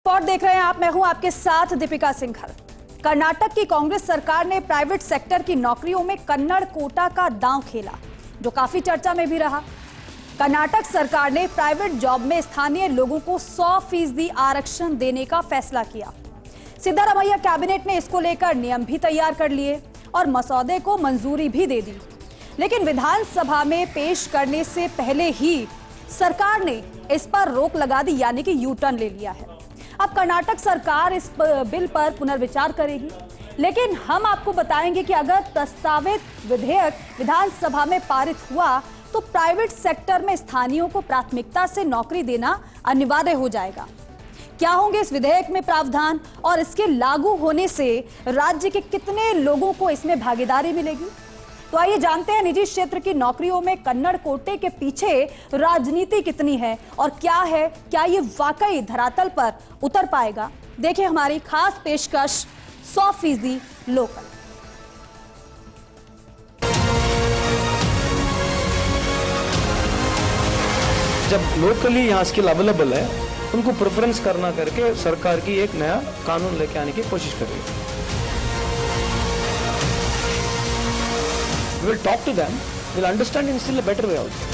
Report देख रहे हैं आप, मैं हूं आपके साथ दीपिका सिंघल। कर्नाटक की कांग्रेस सरकार ने प्राइवेट सेक्टर की नौकरियों में कन्नड़ कोटा का दांव खेला, जो काफी चर्चा में भी रहा। कर्नाटक सरकार ने प्राइवेट जॉब में स्थानीय लोगों को 100% आरक्षण देने का फैसला किया। सिद्धारमैया कैबिनेट ने इसको लेकर नियम भी तैयार कर लिए और मसौदे को मंजूरी भी दे दी, लेकिन विधानसभा में पेश करने से पहले ही सरकार ने इस पर रोक लगा दी, यानी कि यू टर्न ले लिया है। अब कर्नाटक सरकार इस बिल पर पुनर्विचार करेगी, लेकिन हम आपको बताएंगे कि अगर प्रस्तावित विधेयक विधानसभा में पारित हुआ तो प्राइवेट सेक्टर में स्थानीयों को प्राथमिकता से नौकरी देना अनिवार्य हो जाएगा। क्या होंगे इस विधेयक में प्रावधान और इसके लागू होने से राज्य के कितने लोगों को इसमें भागीदारी मिलेगी? तो आइए जानते हैं निजी क्षेत्र की नौकरियों में कन्नड़ कोटे के पीछे राजनीति कितनी है और क्या ये वाकई धरातल पर उतर पाएगा। देखिए हमारी खास पेशकश 100% लोकल। जब लोकली यहाँ स्किल अवेलेबल है, उनको प्रेफरेंस करना करके सरकार की एक नया कानून लेके आने की कोशिश कर रही है। We will talk to them, we'll understand in still a better way also.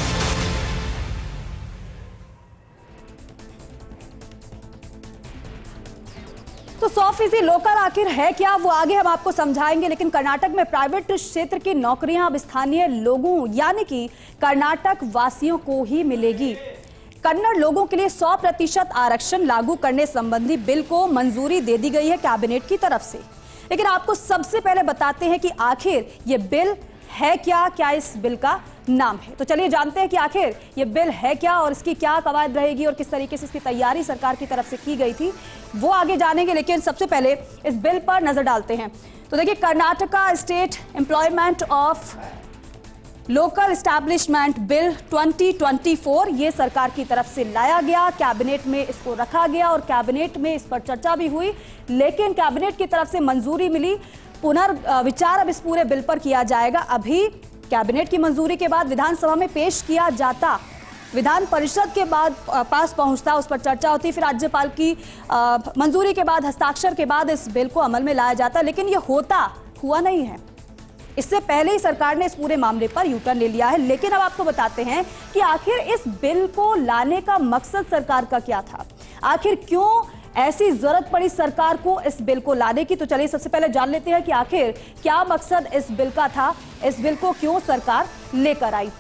तो 100% लोकल आखिर है क्या, वो आगे हम आपको समझाएंगे। लेकिन कर्नाटक में प्राइवेट क्षेत्र की नौकरियां अब स्थानीय लोगों यानी कि कर्नाटक वासियों को ही मिलेगी। कन्नड़ लोगों के लिए 100% आरक्षण लागू करने संबंधी बिल को मंजूरी दे दी गई है कैबिनेट की तरफ से। लेकिन आपको सबसे पहले बताते हैं कि आखिर ये बिल है क्या इस बिल का नाम है। तो चलिए जानते हैं कि आखिर ये बिल है क्या और इसकी क्या कवायद रहेगी और किस तरीके से इसकी तैयारी सरकार की तरफ से की गई थी, वो आगे जानेंगे। लेकिन सबसे पहले इस बिल पर नजर डालते हैं। तो देखिए, Karnataka state employment of local establishment bill 2024 ये सरकार की तरफ से लाया गया, कैबिनेट में इसको रखा गया और कैबिनेट में इस पर चर्चा भी हुई, लेकिन कैबिनेट की तरफ से मंजूरी मिली। पुनर्विचार अब इस पूरे बिल पर किया जाएगा। अभी कैबिनेट की मंजूरी के बाद विधानसभा में पेश किया जाता, विधान परिषद के बाद पास पहुंचता, उस पर चर्चा होती, फिर राज्यपाल की मंजूरी के बाद, हस्ताक्षर के बाद इस बिल को अमल में लाया जाता, लेकिन ये हुआ नहीं है। इससे पहले ही सरकार ने इस पूरे मामले पर यू टर्न ले लिया है। लेकिन अब आपको बताते हैं कि आखिर इस बिल को लाने का मकसद सरकार का क्या था, आखिर क्यों ऐसी जरूरत पड़ी सरकार को इस बिल को लाने की। तो चलिए सबसे पहले जान लेते हैं कि आखिर क्या मकसद इस बिल का था, इस बिल को क्यों सरकार लेकर आई।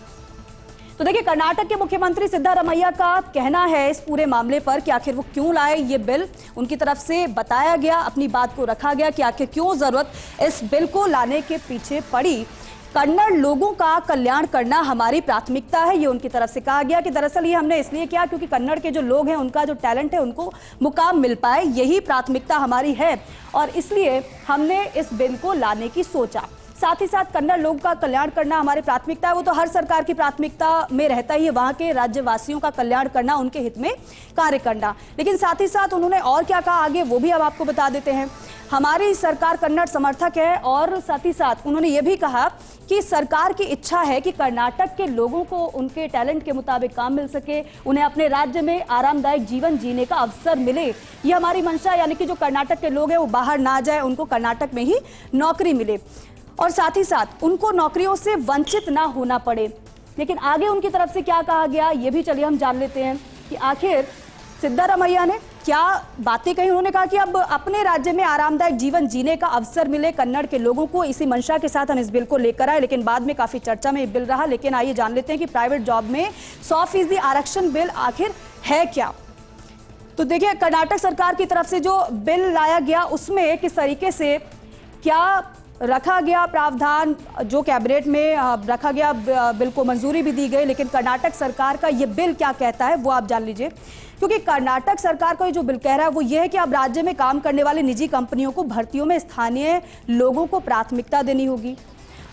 तो देखिए, कर्नाटक के मुख्यमंत्री सिद्धारमैया का कहना है इस पूरे मामले पर कि आखिर वो क्यों लाए ये बिल। उनकी तरफ से बताया गया, अपनी बात को रखा गया कि आखिर क्यों जरूरत इस बिल को लाने के पीछे पड़ी। कन्नड़ लोगों का कल्याण करना हमारी प्राथमिकता है, ये उनकी तरफ से कहा गया कि दरअसल ये हमने इसलिए किया क्योंकि कन्नड़ के जो लोग हैं, उनका जो टैलेंट है, उनको मुकाम मिल पाए, यही प्राथमिकता हमारी है और इसलिए हमने इस बिल को लाने की सोचा। साथ ही साथ कन्नड़ लोगों का कल्याण करना हमारी प्राथमिकता है, वो तो हर सरकार की प्राथमिकता में रहता ही है, वहां के राज्यवासियों का कल्याण करना, उनके हित में कार्य करना। लेकिन साथ ही साथ उन्होंने और क्या कहा आगे, वो भी अब आपको बता देते हैं। हमारी सरकार कन्नड़ समर्थक है और साथ ही साथ उन्होंने ये भी कहा कि सरकार की इच्छा है कि कर्नाटक के लोगों को उनके टैलेंट के मुताबिक काम मिल सके, उन्हें अपने राज्य में आरामदायक जीवन जीने का अवसर मिले, ये हमारी मंशा, यानी कि जो कर्नाटक के लोग हैं वो बाहर ना जाए, उनको कर्नाटक में ही नौकरी मिले और साथ ही साथ उनको नौकरियों से वंचित ना होना पड़े। लेकिन आगे उनकी तरफ से क्या कहा गया, ये भी चलिए हम जान लेते हैं कि आखिर सिद्धारमैया ने क्या बातें कही। उन्होंने कहा कि अब अपने राज्य में आरामदायक जीवन जीने का अवसर मिले कन्नड़ के लोगों को, इसी मंशा के साथ हम इस बिल को लेकर आए। लेकिन बाद में काफी चर्चा में बिल रहा। लेकिन आइए जान लेते हैं कि प्राइवेट जॉब में 100% आरक्षण बिल आखिर है क्या। तो देखिए, कर्नाटक सरकार की तरफ से जो बिल लाया गया उसमें किस तरीके से क्या रखा गया प्रावधान, जो कैबिनेट में रखा गया, बिल को मंजूरी भी दी गई। लेकिन कर्नाटक सरकार का ये बिल क्या कहता है वो आप जान लीजिए, क्योंकि कर्नाटक सरकार का जो बिल कह रहा है वो ये है कि अब राज्य में काम करने वाली निजी कंपनियों को भर्तियों में स्थानीय लोगों को प्राथमिकता देनी होगी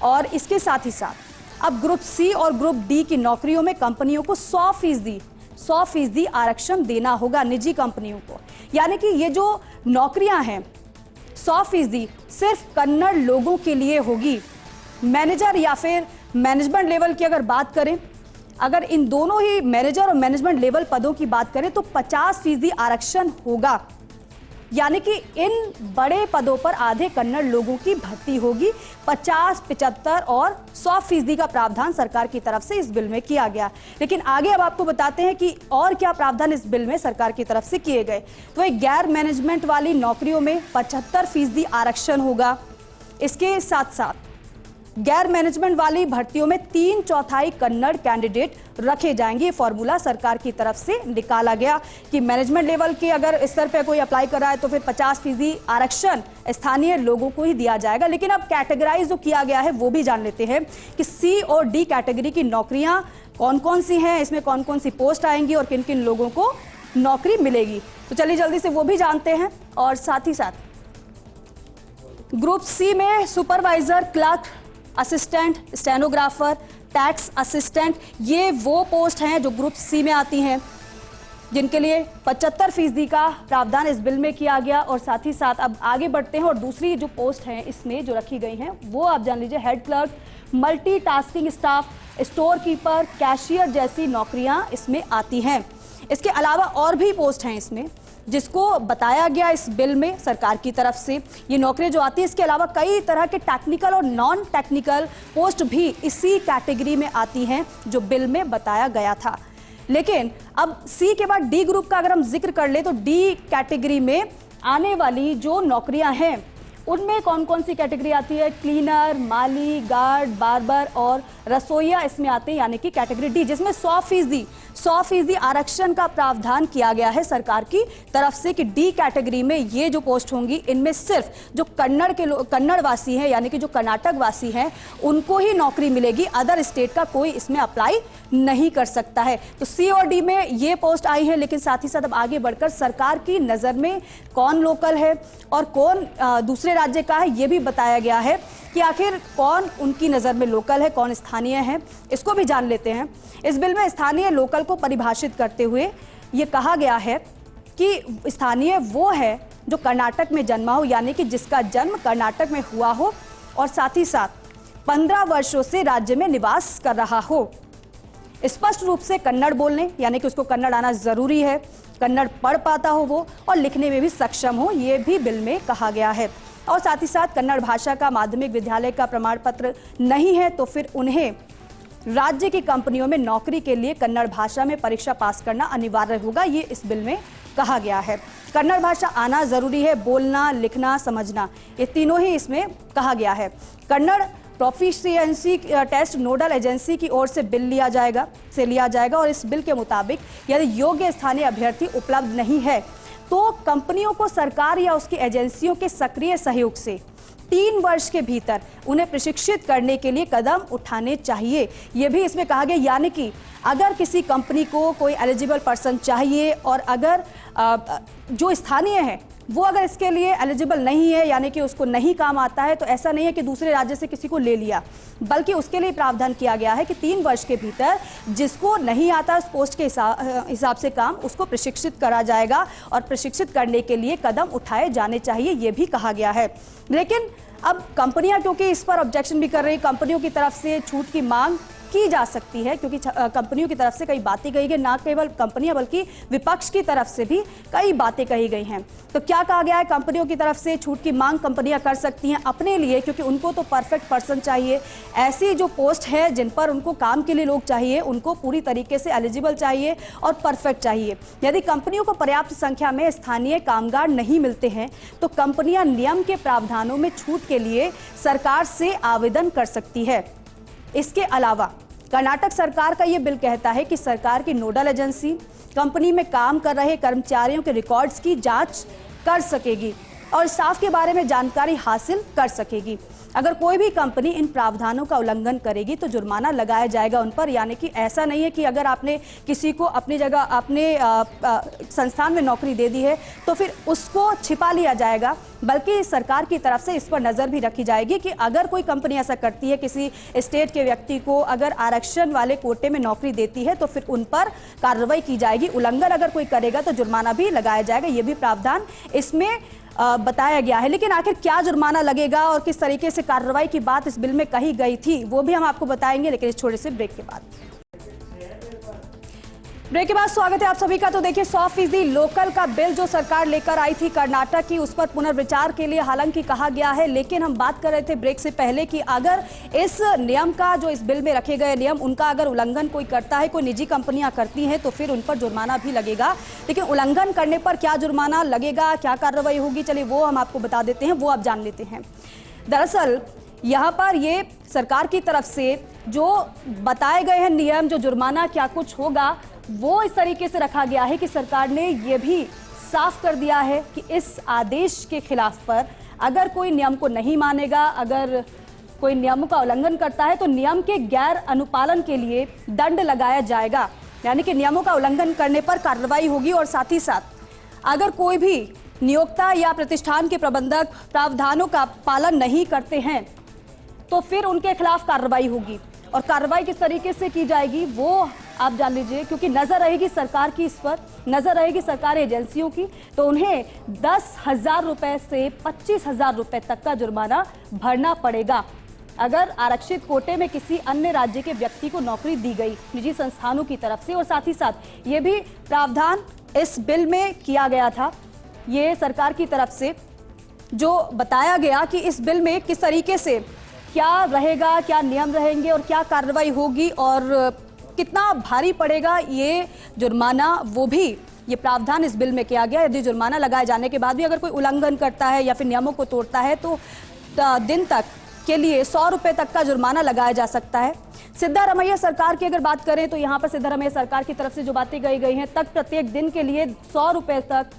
और इसके साथ ही साथ अब ग्रुप सी और ग्रुप डी की नौकरियों में कंपनियों को 100% आरक्षण देना होगा निजी कंपनियों को। यानी कि ये जो नौकरियां हैं 100% सिर्फ कन्नड़ लोगों के लिए होगी। मैनेजर या फिर मैनेजमेंट लेवल की अगर बात करें, अगर इन दोनों ही मैनेजर और मैनेजमेंट लेवल पदों की बात करें तो 50% आरक्षण होगा यानी कि इन बड़े पदों पर आधे कन्नड़ लोगों की भर्ती होगी। 50, 75 और 100% का प्रावधान सरकार की तरफ से इस बिल में किया गया। लेकिन आगे अब आपको बताते हैं कि और क्या प्रावधान इस बिल में सरकार की तरफ से किए गए। तो एक गैर मैनेजमेंट वाली नौकरियों में 75% आरक्षण होगा। इसके साथ साथ गैर मैनेजमेंट वाली भर्तियों में 3/4 कन्नड़ कैंडिडेट रखे जाएंगे। ये फॉर्मूला सरकार की तरफ से निकाला गया कि मैनेजमेंट लेवल के अगर स्तर पे कोई अप्लाई कर रहा है तो फिर 50% आरक्षण स्थानीय लोगों को ही दिया जाएगा। लेकिन अब कैटेगराइज जो किया गया है वो भी जान लेते हैं कि सी और डी कैटेगरी की नौकरियां कौन कौन सी हैं, इसमें कौन कौन सी पोस्ट आएंगी और किन किन लोगों को नौकरी मिलेगी। तो चलिए जल्दी से वो भी जानते हैं। और साथ ही साथ ग्रुप सी में supervisor, clerk, assistant, stenographer, tax assistant, ये वो पोस्ट हैं जो ग्रुप सी में आती हैं, जिनके लिए 75% का प्रावधान इस बिल में किया गया। और साथ ही साथ अब आगे बढ़ते हैं और दूसरी जो पोस्ट हैं इसमें जो रखी गई हैं वो आप जान लीजिए। Head clerk, multitasking staff, store keeper, cashier जैसी नौकरियां इसमें आती हैं। इसके अलावा और भी पोस्ट हैं इसमें जिसको बताया गया इस बिल में सरकार की तरफ से ये नौकरी जो आती है। इसके अलावा कई तरह के टेक्निकल और नॉन टेक्निकल पोस्ट भी इसी कैटेगरी में आती हैं जो बिल में बताया गया था। लेकिन अब सी के बाद डी ग्रुप का अगर हम जिक्र कर ले तो डी कैटेगरी में आने वाली जो नौकरियां हैं उनमें कौन कौन सी कैटेगरी आती है। क्लीनर, माली, गार्ड, बार्बर और रसोइया इसमें आते हैं, यानी कि कैटेगरी डी, जिसमें 100% आरक्षण का प्रावधान किया गया है सरकार की तरफ से कि डी कैटेगरी में ये जो पोस्ट होंगी इनमें सिर्फ जो कन्नड़ वासी हैं यानी कि जो कर्नाटक वासी हैं उनको ही नौकरी मिलेगी। अदर स्टेट का कोई इसमें अप्लाई नहीं कर सकता है। तो सी और डी में ये पोस्ट आई है। लेकिन साथ ही साथ अब आगे बढ़कर सरकार की नज़र में कौन लोकल है और कौन दूसरे राज्य का है ये भी बताया गया है कि आखिर कौन उनकी नज़र में लोकल है, कौन स्थानीय है, इसको भी जान लेते हैं। इस बिल में स्थानीय लोकल को परिभाषित करते हुए ये कहा गया है कि स्थानीय वो है जो कर्नाटक में जन्मा हो, यानी कि जिसका जन्म कर्नाटक में हुआ हो और साथ ही साथ 15 वर्षों से राज्य में निवास कर रहा हो, स्पष्ट रूप से कन्नड़ बोलने यानी कि उसको कन्नड़ आना जरूरी है, कन्नड़ पढ़ पाता हो वो और लिखने में भी सक्षम हो, ये भी बिल में कहा गया है। और साथ ही साथ कन्नड़ भाषा का माध्यमिक विद्यालय का प्रमाण पत्र नहीं है तो फिर उन्हें राज्य की कंपनियों में नौकरी के लिए कन्नड़ भाषा में परीक्षा पास करना अनिवार्य होगा, ये इस बिल में कहा गया है। कन्नड़ भाषा आना जरूरी है, बोलना, लिखना, समझना, ये तीनों ही इसमें कहा गया है। Kannada proficiency test nodal agency की ओर से लिया जाएगा और इस बिल के मुताबिक यदि योग्य स्थानीय अभ्यर्थी उपलब्ध नहीं है तो कंपनियों को सरकार या उसकी एजेंसियों के सक्रिय सहयोग से 3 वर्ष के भीतर उन्हें प्रशिक्षित करने के लिए कदम उठाने चाहिए, ये भी इसमें कहा गया। यानी कि अगर किसी कंपनी को कोई एलिजिबल पर्सन चाहिए और अगर जो स्थानीय है वो अगर इसके लिए एलिजिबल नहीं है यानी कि उसको नहीं काम आता है तो ऐसा नहीं है कि दूसरे राज्य से किसी को ले लिया, बल्कि उसके लिए प्रावधान किया गया है कि 3 वर्ष के भीतर जिसको नहीं आता उस पोस्ट के हिसाब से काम उसको प्रशिक्षित करा जाएगा और प्रशिक्षित करने के लिए कदम उठाए जाने चाहिए, ये भी कहा गया है। लेकिन अब कंपनियां क्योंकि इस पर ऑब्जेक्शन भी कर रही, कंपनियों की तरफ से छूट की मांग की जा सकती है क्योंकि कंपनियों की तरफ से कई बातें कही गई, ना केवल कंपनियां बल्कि विपक्ष की तरफ से भी कई बातें कही गई हैं। तो क्या कहा गया है, कंपनियों की तरफ से छूट की मांग कंपनियां कर सकती हैं अपने लिए क्योंकि उनको तो परफेक्ट पर्सन चाहिए। ऐसी जो पोस्ट है जिन पर उनको काम के लिए लोग चाहिए उनको पूरी तरीके से एलिजिबल चाहिए और परफेक्ट चाहिए। यदि कंपनियों को पर्याप्त संख्या में स्थानीय कामगार नहीं मिलते हैं तो कंपनियां नियम के प्रावधानों में छूट के लिए सरकार से आवेदन कर सकती है। इसके अलावा कर्नाटक सरकार का यह बिल कहता है कि सरकार की नोडल एजेंसी कंपनी में काम कर रहे कर्मचारियों के रिकॉर्ड्स की जांच कर सकेगी और स्टाफ के बारे में जानकारी हासिल कर सकेगी। अगर कोई भी कंपनी इन प्रावधानों का उल्लंघन करेगी तो जुर्माना लगाया जाएगा उन पर। यानी कि ऐसा नहीं है कि अगर आपने किसी को अपनी जगह अपने संस्थान में नौकरी दे दी है तो फिर उसको छिपा लिया जाएगा, बल्कि सरकार की तरफ से इस पर नज़र भी रखी जाएगी कि अगर कोई कंपनी ऐसा करती है, किसी स्टेट के व्यक्ति को अगर आरक्षण वाले कोटे में नौकरी देती है तो फिर उन पर कार्रवाई की जाएगी। उल्लंघन अगर कोई करेगा तो जुर्माना भी लगाया जाएगा, ये भी प्रावधान इसमें बताया गया है। लेकिन आखिर क्या जुर्माना लगेगा और किस तरीके से कार्रवाई की बात इस बिल में कही गई थी वो भी हम आपको बताएंगे, लेकिन इस छोटे से ब्रेक के बाद। ब्रेक के बाद स्वागत है आप सभी का। तो देखिए 100% लोकल का बिल जो सरकार लेकर आई थी कर्नाटक की, उस पर पुनर्विचार के लिए हालांकि कहा गया है, लेकिन हम बात कर रहे थे ब्रेक से पहले कि अगर इस नियम का, जो इस बिल में रखे गए नियम, उनका अगर उल्लंघन कोई करता है, कोई निजी कंपनियां करती हैं, तो फिर उन पर जुर्माना भी लगेगा। लेकिन उल्लंघन करने पर क्या जुर्माना लगेगा, क्या कार्रवाई होगी, चलिए वो हम आपको बता देते हैं, वो आप जान लेते हैं। दरअसल यहाँ पर ये सरकार की तरफ से जो बताए गए हैं नियम, जो जुर्माना क्या कुछ होगा, वो इस तरीके से रखा गया है कि सरकार ने ये भी साफ कर दिया है कि इस आदेश के खिलाफ पर अगर कोई नियम को नहीं मानेगा, अगर कोई नियमों का उल्लंघन करता है, तो नियम के गैर अनुपालन के लिए दंड लगाया जाएगा। यानी कि नियमों का उल्लंघन करने पर कार्रवाई होगी और साथ ही साथ अगर कोई भी नियोक्ता या प्रतिष्ठान के प्रबंधक प्रावधानों का पालन नहीं करते हैं तो फिर उनके खिलाफ कार्रवाई होगी। और कार्रवाई किस तरीके से की जाएगी वो आप जान लीजिए, क्योंकि नजर रहेगी सरकार की, इस पर नजर रहेगी सरकारी एजेंसियों की, तो उन्हें 10,000 रुपए से 25,000 रुपए तक का जुर्माना भरना पड़ेगा अगर आरक्षित कोटे में किसी अन्य राज्य के व्यक्ति को नौकरी दी गई निजी संस्थानों की तरफ से। और साथ ही साथ ये भी प्रावधान इस बिल में किया गया था, ये सरकार की तरफ से जो बताया गया कि इस बिल में किस तरीके से क्या रहेगा, क्या नियम रहेंगे और क्या कार्रवाई होगी और कितना भारी पड़ेगा ये जुर्माना, वो भी ये प्रावधान इस बिल में किया गया। यदि जुर्माना लगाए जाने के बाद भी अगर कोई उल्लंघन करता है या फिर नियमों को तोड़ता है तो दिन तक के लिए 100 रुपए तक का जुर्माना लगाया जा सकता है। सिद्धारमैया सरकार की अगर बात करें तो यहाँ पर सिद्धारमैया सरकार की तरफ से जो बातें कही गई हैं, तक प्रत्येक दिन के लिए 100 रुपए तक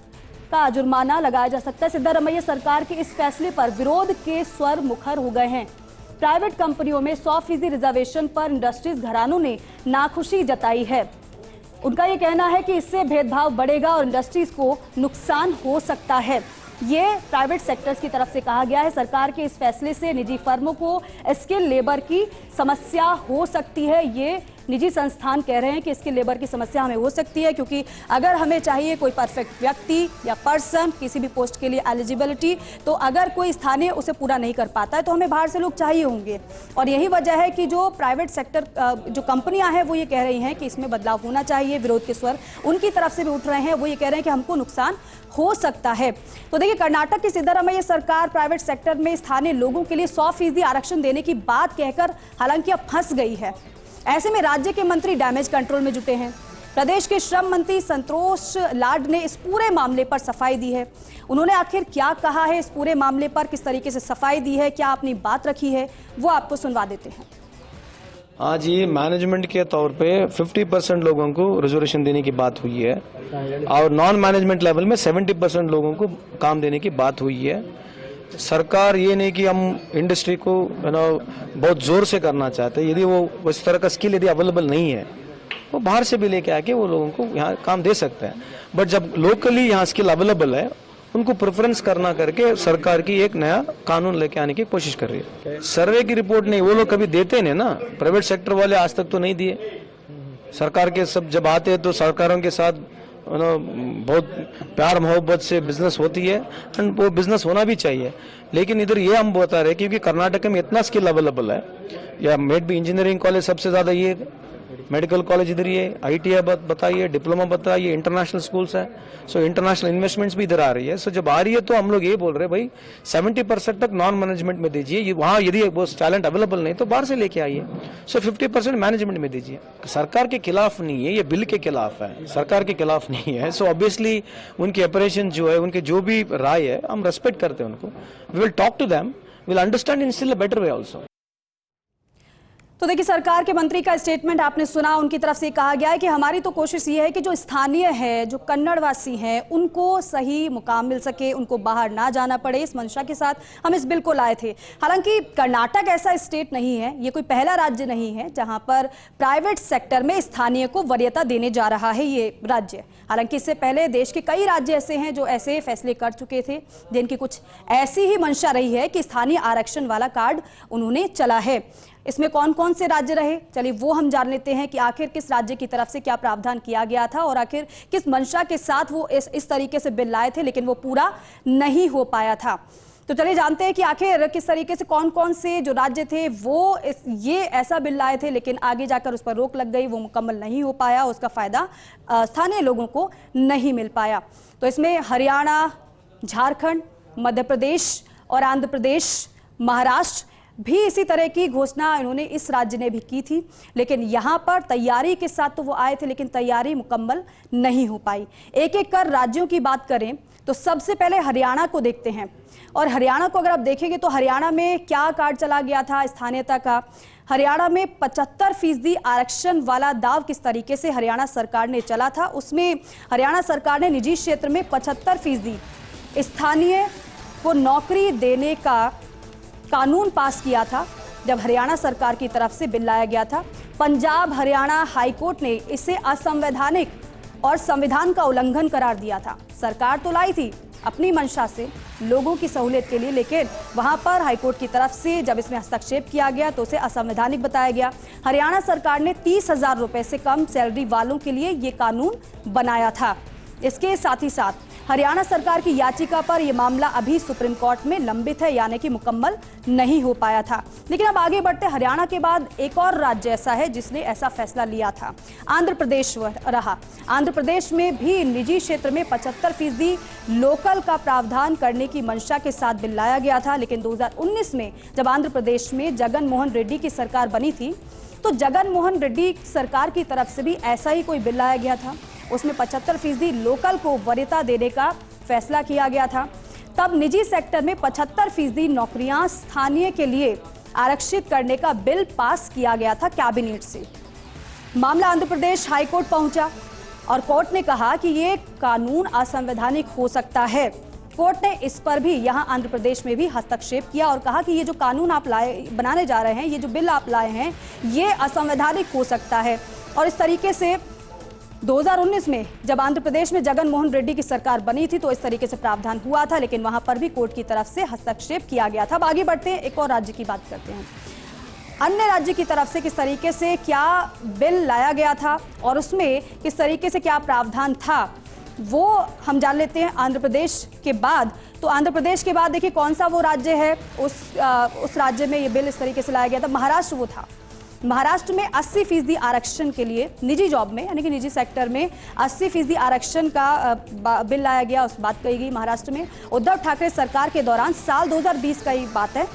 का जुर्माना लगाया जा सकता है। सिद्धारमैया सरकार के इस फैसले पर विरोध के स्वर मुखर हो गए हैं। प्राइवेट कंपनियों में 100% रिजर्वेशन पर इंडस्ट्रीज घरानों ने नाखुशी जताई है। उनका ये कहना है कि इससे भेदभाव बढ़ेगा और इंडस्ट्रीज को नुकसान हो सकता है। ये प्राइवेट सेक्टर्स की तरफ से कहा गया है। सरकार के इस फैसले से निजी फर्मों को स्किल लेबर की समस्या हो सकती है। ये निजी संस्थान कह रहे हैं कि इसकी लेबर की समस्या हमें हो सकती है, क्योंकि अगर हमें चाहिए कोई परफेक्ट व्यक्ति या पर्सन किसी भी पोस्ट के लिए एलिजिबिलिटी, तो अगर कोई स्थानीय उसे पूरा नहीं कर पाता है तो हमें बाहर से लोग चाहिए होंगे। और यही वजह है कि जो प्राइवेट सेक्टर जो कंपनियां हैं वो ये कह रही हैं कि इसमें बदलाव होना चाहिए। विरोध के स्वर उनकी तरफ से भी उठ रहे हैं, वो ये कह रहे हैं कि हमको नुकसान हो सकता है। तो देखिए कर्नाटक की सिद्धारमैया सरकार प्राइवेट सेक्टर में स्थानीय लोगों के लिए 100% आरक्षण देने की बात कहकर हालांकि अब फंस गई है। ऐसे में राज्य के मंत्री डैमेज कंट्रोल में जुटे हैं। प्रदेश के श्रम मंत्री संतोष लाड ने इस पूरे मामले पर सफाई दी है। उन्होंने आखिर क्या कहा है इस पूरे मामले पर, किस तरीके से सफाई दी है, क्या अपनी बात रखी है, वो आपको सुनवा देते हैं। आज ये मैनेजमेंट के तौर पे 50% लोगों को रिजर्वेशन देने की बात हुई है और नॉन मैनेजमेंट लेवल में 70% लोगों को काम देने की बात हुई है। सरकार ये नहीं कि हम इंडस्ट्री को बहुत जोर से करना चाहते हैं। यदि वो इस तरह का स्किल यदि अवेलेबल नहीं है, वो बाहर से भी लेके आके वो लोगों को यहाँ काम दे सकते हैं। बट जब लोकली यहाँ स्किल अवेलेबल है, उनको प्रेफरेंस करना करके सरकार की एक नया कानून लेके आने की कोशिश कर रही है। सर्वे की रिपोर्ट नहीं, वो लोग कभी देते नहीं ना, प्राइवेट सेक्टर वाले आज तक तो नहीं दिए। सरकार के सब जब आते हैं तो सरकारों के साथ बहुत प्यार मोहब्बत से बिजनेस होती है एंड वो बिजनेस होना भी चाहिए। लेकिन इधर ये हम बता रहे हैं क्योंकि कर्नाटक में इतना स्किल अवेलेबल है, या मेड भी इंजीनियरिंग कॉलेज सबसे ज्यादा, ये मेडिकल कॉलेज इधर, ये ITI बताइए, डिप्लोमा बताइए, इंटरनेशनल स्कूल्स है। सो इंटरनेशनल इन्वेस्टमेंट्स भी इधर आ रही है। सो जब आ रही है तो हम लोग ये बोल रहे हैं भाई 70% तक नॉन मैनेजमेंट में दीजिए, वहाँ यदि वो टैलेंट अवेलेबल नहीं तो बाहर से लेके आइए। सो 50% मैनेजमेंट में दीजिए। सरकार के खिलाफ नहीं है, ये बिल के खिलाफ है, सरकार के खिलाफ नहीं है। सो ऑब्वियसली उनकी ऑपरेशन जो है, उनके जो भी राय है, हम रेस्पेक्ट करते हैं उनको। We will talk to them, will understand in still a better way also. तो देखिए सरकार के मंत्री का स्टेटमेंट आपने सुना। उनकी तरफ से कहा गया है कि हमारी तो कोशिश ये है कि जो स्थानीय है, जो कन्नड़वासी हैं, उनको सही मुकाम मिल सके, उनको बाहर ना जाना पड़े। इस मंशा के साथ हम इस बिल को लाए थे। हालांकि कर्नाटक ऐसा स्टेट नहीं है, ये कोई पहला राज्य नहीं है जहां पर प्राइवेट सेक्टर में स्थानीय को वरीयता देने जा रहा है ये राज्य। हालांकि इससे पहले देश के कई राज्य ऐसे हैं जो ऐसे फैसले कर चुके थे, जिनकी कुछ ऐसी ही मंशा रही है कि स्थानीय आरक्षण वाला कार्ड उन्होंने चला है। इसमें कौन कौन से राज्य रहे, चलिए वो हम जान लेते हैं कि आखिर किस राज्य की तरफ से क्या प्रावधान किया गया था और आखिर किस मंशा के साथ वो इस तरीके से बिल लाए थे, लेकिन वो पूरा नहीं हो पाया था। तो चलिए जानते हैं कि आखिर किस तरीके से कौन कौन से जो राज्य थे वो ये ऐसा बिल लाए थे, लेकिन आगे जाकर उस पर रोक लग गई, वो मुकम्मल नहीं हो पाया, उसका फायदा स्थानीय लोगों को नहीं मिल पाया। तो इसमें हरियाणा, झारखंड, मध्य प्रदेश और आंध्र प्रदेश, महाराष्ट्र भी इसी तरह की घोषणा इन्होंने इस राज्य ने भी की थी, लेकिन यहाँ पर तैयारी के साथ तो वो आए थे, लेकिन तैयारी मुकम्मल नहीं हो पाई। एक एक कर राज्यों की बात करें तो सबसे पहले हरियाणा को देखते हैं। और हरियाणा को अगर आप देखेंगे तो हरियाणा में क्या कार्ड चला गया था स्थानीयता का। हरियाणा में 75% आरक्षण वाला दाव किस तरीके से हरियाणा सरकार ने चला था, उसमें हरियाणा सरकार ने निजी क्षेत्र में 75% स्थानीय को नौकरी देने का कानून पास किया था जब हरियाणा सरकार की तरफ से बिल लाया गया था। पंजाब हरियाणा हाईकोर्ट ने इसे असंवैधानिक और संविधान का उल्लंघन करार दिया था। सरकार तो लाई थी अपनी मंशा से लोगों की सहूलियत के लिए, लेकिन वहां पर हाईकोर्ट की तरफ से जब इसमें हस्तक्षेप किया गया तो उसे असंवैधानिक बताया गया। हरियाणा सरकार ने 30,000 रुपए से कम सैलरी वालों के लिए ये कानून बनाया था। इसके साथ ही साथ हरियाणा सरकार की याचिका पर यह मामला अभी सुप्रीम कोर्ट में लंबित है, यानी कि मुकम्मल नहीं हो पाया था। लेकिन अब आगे बढ़ते, हरियाणा के बाद एक और राज्य ऐसा है जिसने ऐसा फैसला लिया था, आंध्र प्रदेश रहा। आंध्र प्रदेश में भी निजी क्षेत्र में 75% लोकल का प्रावधान करने की मंशा के साथ बिल लाया गया था, लेकिन 2019 में जब आंध्र प्रदेश में जगन मोहन रेड्डी की सरकार बनी थी तो जगन मोहन रेड्डी सरकार की तरफ से भी ऐसा ही कोई बिल लाया गया था। उसमें 75% लोकल को वरीयता देने का फैसला किया गया था। तब निजी सेक्टर में 75% नौकरियां स्थानीय के लिए आरक्षित करने का बिल पास किया गया था कैबिनेट से। मामला आंध्र प्रदेश हाईकोर्ट पहुंचा और कोर्ट ने कहा कि ये कानून असंवैधानिक हो सकता है। कोर्ट ने इस पर भी यहां आंध्र प्रदेश में भी हस्तक्षेप किया और कहा कि ये जो कानून आप बनाने जा रहे हैं, ये जो बिल आप लाए हैं, ये असंवैधानिक हो सकता है। और इस तरीके से 2019 में जब आंध्र प्रदेश में जगन मोहन रेड्डी की सरकार बनी थी तो इस तरीके से प्रावधान हुआ था, लेकिन वहां पर भी कोर्ट की तरफ से हस्तक्षेप किया गया था। अब आगे बढ़ते हैं, एक और राज्य की बात करते हैं। अन्य राज्य की तरफ से किस तरीके से क्या बिल लाया गया था और उसमें किस तरीके से क्या प्रावधान था, वो हम जान लेते हैं आंध्र प्रदेश के बाद। तो आंध्र प्रदेश के बाद देखिए कौन सा वो राज्य है, उस राज्य में ये बिल इस तरीके से लाया गया था। महाराष्ट्र वो था। महाराष्ट्र में 80% आरक्षण के लिए निजी जॉब में, यानी कि निजी सेक्टर में 80% आरक्षण का बिल लाया गया, उस बात कही गई। महाराष्ट्र में उद्धव ठाकरे सरकार के दौरान साल 2020 का ये बात है,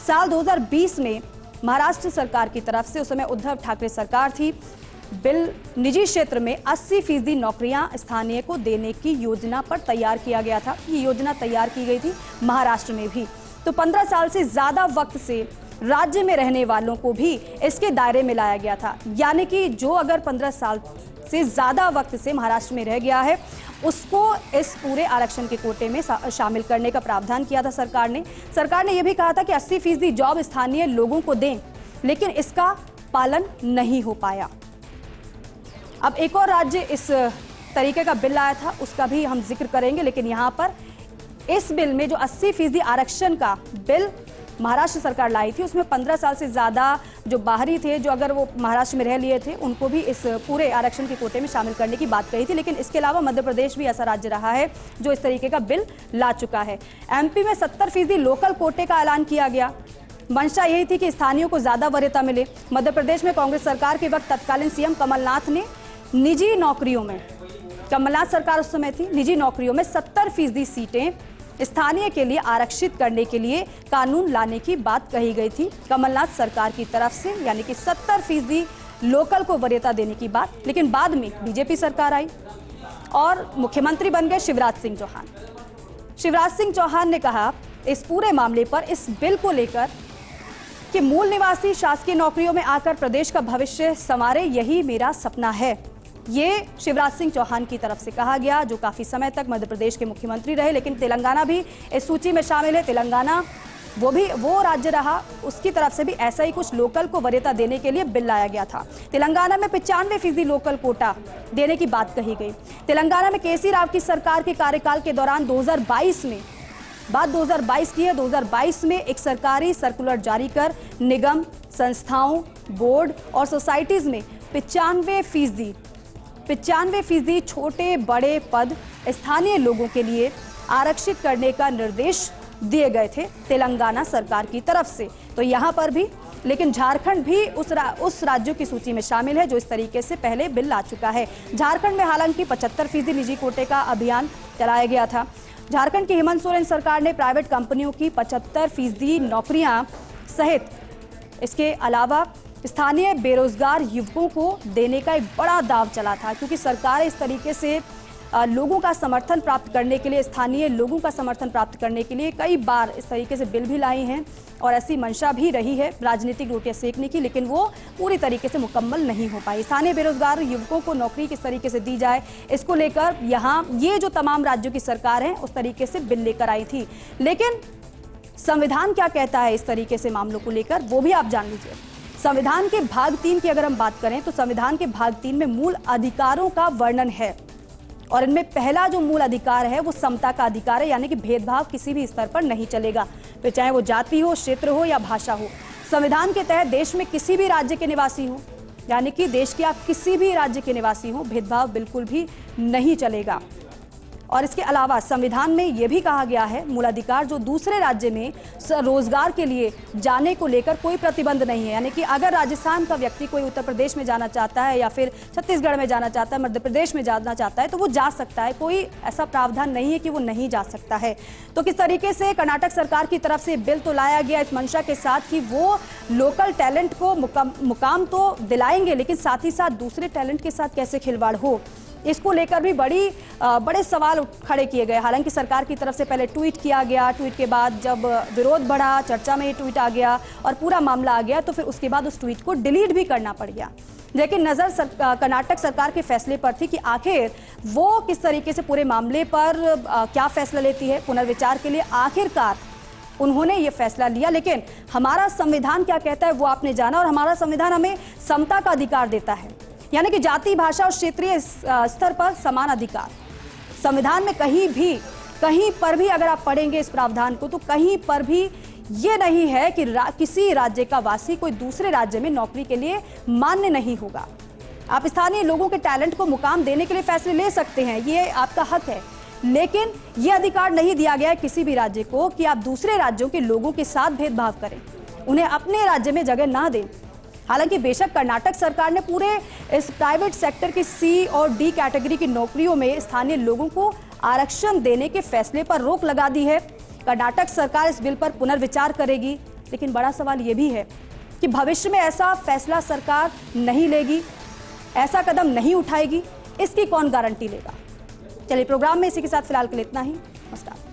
साल 2020 में महाराष्ट्र सरकार की तरफ से, उस समय उद्धव ठाकरे सरकार थी, बिल निजी क्षेत्र में 80% नौकरियां स्थानीय को देने की योजना पर तैयार किया गया था। ये योजना तैयार की गई थी महाराष्ट्र में भी। तो 15 साल से ज्यादा वक्त से राज्य में रहने वालों को भी इसके दायरे में लाया गया था, यानी कि जो अगर 15 साल से ज्यादा वक्त से महाराष्ट्र में रह गया है उसको इस पूरे आरक्षण के कोटे में शामिल करने का प्रावधान किया था सरकार ने। सरकार ने यह भी कहा था कि 80% जॉब स्थानीय लोगों को दें, लेकिन इसका पालन नहीं हो पाया। अब एक और राज्य इस तरीके का बिल आया था, उसका भी हम जिक्र करेंगे, लेकिन यहाँ पर इस बिल में जो 80% आरक्षण का बिल महाराष्ट्र सरकार लाई थी, उसमें 15 साल से ज़्यादा जो बाहरी थे, जो अगर वो महाराष्ट्र में रह लिए थे, उनको भी इस पूरे आरक्षण के कोटे में शामिल करने की बात कही थी। लेकिन इसके अलावा मध्य प्रदेश भी ऐसा राज्य रहा है जो इस तरीके का बिल ला चुका है। एमपी में 70% लोकल कोटे का ऐलान किया गया। मंशा यही थी कि स्थानीयों को ज़्यादा वरीयता मिले। मध्य प्रदेश में कांग्रेस सरकार के वक्त तत्कालीन सीएम कमलनाथ ने निजी नौकरियों में, कमलनाथ सरकार उस समय थी, निजी नौकरियों में 70% सीटें स्थानीय के लिए आरक्षित करने के लिए कानून लाने की बात कही गई थी कमलनाथ सरकार की तरफ से, यानी कि 70% लोकल को वरीयता देने की बात। लेकिन बाद में बीजेपी सरकार आई और मुख्यमंत्री बन गए शिवराज सिंह चौहान। शिवराज सिंह चौहान ने कहा इस पूरे मामले पर, इस बिल को लेकर, कि मूल निवासी शासकीय नौकरियों में आकर प्रदेश का भविष्य संवारे, यही मेरा सपना है। ये शिवराज सिंह चौहान की तरफ से कहा गया, जो काफी समय तक मध्य प्रदेश के मुख्यमंत्री रहे, लेकिन तेलंगाना भी इस सूची में शामिल है। तेलंगाना वो राज्य रहा, उसकी तरफ से भी ऐसा ही कुछ लोकल को वरीयता देने के लिए बिल लाया गया था। तेलंगाना में 95% लोकल कोटा देने की बात कही गई। तेलंगाना में केसी राव की सरकार के कार्यकाल के दौरान 2022 में, बात 2022 की है, 2022 में एक सरकारी सर्कुलर जारी कर निगम, संस्थाओं, बोर्ड और सोसाइटीज में 95% छोटे बड़े पद स्थानीय लोगों के लिए आरक्षित करने का निर्देश दिए गए थे तेलंगाना सरकार की तरफ से। तो यहाँ पर भी, लेकिन झारखंड भी उस राज्यों की सूची में शामिल है जो इस तरीके से पहले बिल ला चुका है। झारखंड में हालांकि 75% निजी कोटे का अभियान चलाया गया था। झारखंड की हेमंत सोरेन सरकार ने प्राइवेट कंपनियों की 75% नौकरियां सहित इसके अलावा स्थानीय बेरोजगार युवकों को देने का एक बड़ा दाव चला था, क्योंकि सरकार इस तरीके से लोगों का समर्थन प्राप्त करने के लिए, स्थानीय लोगों का समर्थन प्राप्त करने के लिए कई बार इस तरीके से बिल भी लाई हैं और ऐसी मंशा भी रही है राजनीतिक रोटियां सेकने की, लेकिन वो पूरी तरीके से मुकम्मल नहीं हो पाई। स्थानीय बेरोजगार युवकों को नौकरी किस तरीके से दी जाए, इसको लेकर यहाँ ये जो तमाम राज्यों की सरकार है उस तरीके से बिल लेकर आई थी। लेकिन संविधान क्या कहता है इस तरीके से मामलों को लेकर, वो भी आप जान लीजिए। संविधान के भाग 3 की अगर हम बात करें तो संविधान के भाग 3 में मूल अधिकारों का वर्णन है और इनमें पहला जो मूल अधिकार है वो समता का अधिकार है, यानी कि भेदभाव किसी भी स्तर पर नहीं चलेगा, फिर चाहे वो जाति हो, क्षेत्र हो या भाषा हो। संविधान के तहत देश में किसी भी राज्य के निवासी हो, यानी कि देश के आप किसी भी राज्य के निवासी हो, भेदभाव बिल्कुल भी नहीं चलेगा। और इसके अलावा संविधान में यह भी कहा गया है मूलाधिकार जो दूसरे राज्य में रोजगार के लिए जाने को लेकर कोई प्रतिबंध नहीं है, यानी कि अगर राजस्थान का व्यक्ति कोई उत्तर प्रदेश में जाना चाहता है या फिर छत्तीसगढ़ में जाना चाहता है, मध्य प्रदेश में जाना चाहता है तो वो जा सकता है, कोई ऐसा प्रावधान नहीं है कि वो नहीं जा सकता है। तो किस तरीके से कर्नाटक सरकार की तरफ से बिल तो लाया गया इस मंशा के साथ कि वो लोकल टैलेंट को मुकाम तो दिलाएंगे, लेकिन साथ ही साथ दूसरे टैलेंट के साथ कैसे खिलवाड़ हो, इसको लेकर भी बड़े सवाल खड़े किए गए। हालांकि सरकार की तरफ से पहले ट्वीट किया गया, ट्वीट के बाद जब विरोध बढ़ा, चर्चा में ये ट्वीट आ गया और पूरा मामला आ गया, तो फिर उसके बाद उस ट्वीट को डिलीट भी करना पड़ गया। लेकिन नज़र कर्नाटक सरकार के फैसले पर थी कि आखिर वो किस तरीके से पूरे मामले पर क्या फैसला लेती है। पुनर्विचार के लिए आखिरकार उन्होंने ये फैसला लिया, लेकिन हमारा संविधान क्या कहता है वो आपने जाना, और हमारा संविधान हमें समता का अधिकार देता है, यानी कि जाति, भाषा और क्षेत्रीय स्तर पर समान अधिकार। संविधान में कहीं पर भी अगर आप पढ़ेंगे इस प्रावधान को तो कहीं पर भी ये नहीं है कि किसी राज्य का वासी कोई दूसरे राज्य में नौकरी के लिए मान्य नहीं होगा। आप स्थानीय लोगों के टैलेंट को मुकाम देने के लिए फैसले ले सकते हैं, ये आपका हक है, लेकिन ये अधिकार नहीं दिया गया है किसी भी राज्य को कि आप दूसरे राज्यों के लोगों के साथ भेदभाव करें, उन्हें अपने राज्य में जगह ना दें। हालांकि बेशक कर्नाटक सरकार ने पूरे इस प्राइवेट सेक्टर की सी और डी कैटेगरी की नौकरियों में स्थानीय लोगों को आरक्षण देने के फैसले पर रोक लगा दी है। कर्नाटक सरकार इस बिल पर पुनर्विचार करेगी, लेकिन बड़ा सवाल ये भी है कि भविष्य में ऐसा फैसला सरकार नहीं लेगी, ऐसा कदम नहीं उठाएगी, इसकी कौन गारंटी लेगा। चलिए, प्रोग्राम में इसी के साथ फिलहाल के लिए इतना ही। नमस्कार।